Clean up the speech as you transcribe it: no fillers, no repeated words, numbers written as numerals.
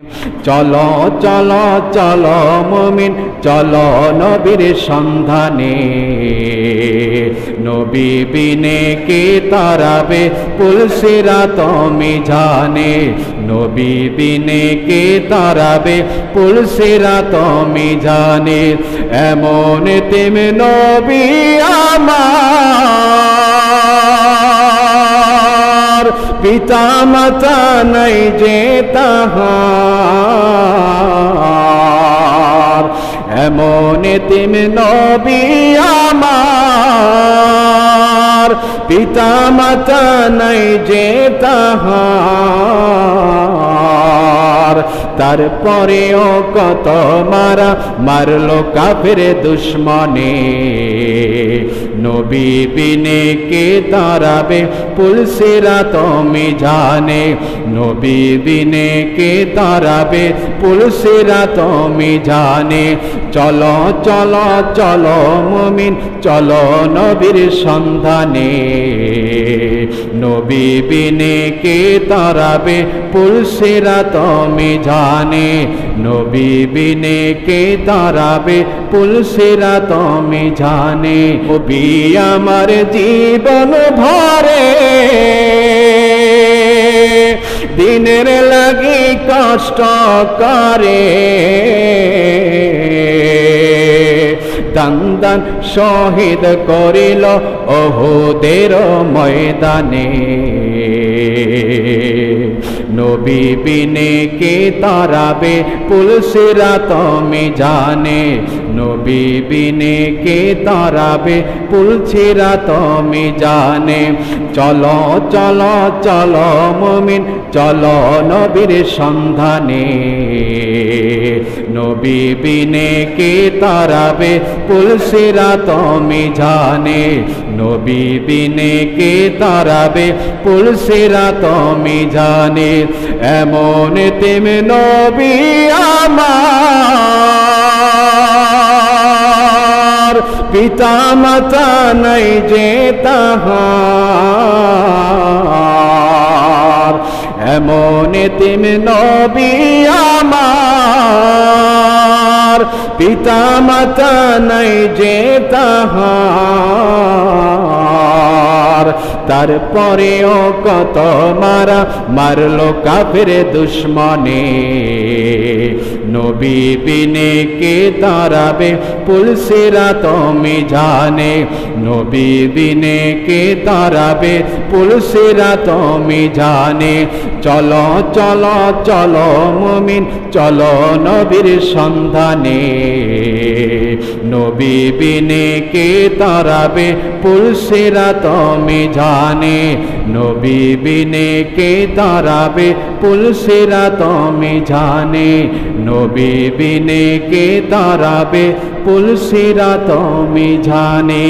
চলো চলো চলো মুমিন চলো নবীর সন্ধানে, নবী বিনে কে তারাবে পুলসিরাত মিজানে, নবী বিনে কে তারাবে পুলসিরাত মিজানে। এমন তিম নবী আমার, পিতা মাতা নাই যে তাহার, এমন তিম নবী আমার, পিতা মাতা নাই যে তাহার। তারপরেও কত মারা মারলো কাফের দুশ্মনে, নবী বিনে কে তারাবে পুলসিরাত মিজানে, নবী বিনে কে তারাবে পুলসিরাত মিজানে। চলো চলো চলো মুমিন চলো নবীর সন্ধানে, নবী বিনে কে তারাবে পুলসিরাত মিজানে, নবী বিনে কে তারাবে পুলসিরাত মিজানে। নবী আমার জীবন ভরে দিনের লাগি কষ্ট করে, দান দান শহীদ করিল ওহুদের ময়দানে, নবী বিনে কে তারাবে পুলসিরাত মিজানে, নবী বিনে কে তারাবে পুলসিরাত মিজানে। চলো চলো চলো মুমিন চলো নবীর সন্ধানে, নবী বিনে কে তারাবে পুলসিরাত মিজানে, নবী বিনে কে তারাবে পুলসিরাত মিজানে। এমন তিম নবী আমার, পিতা মাতা নাই যে তাহার, এমন তিম নবী আমার, পিতা মাতা নাই যে তাহার। তারপরেও কত মারা মারলো কাফের দুশ্মনে, নবী বিনে কে তারাবে পুলসিরাত মিজানে, নবী বিনে কে তারাবে পুলসিরাত মিজানে। চলো চলো চলো মুমিন চলো নবীর সন্ধানে, নবী বিনে কে তারাবে পুলসিরাত মিজানে, নবী বিনে কে তারাবে পুলসিরাত মিজানে, নবী বিনে কে তারাবে পুলসিরাত মিজানে।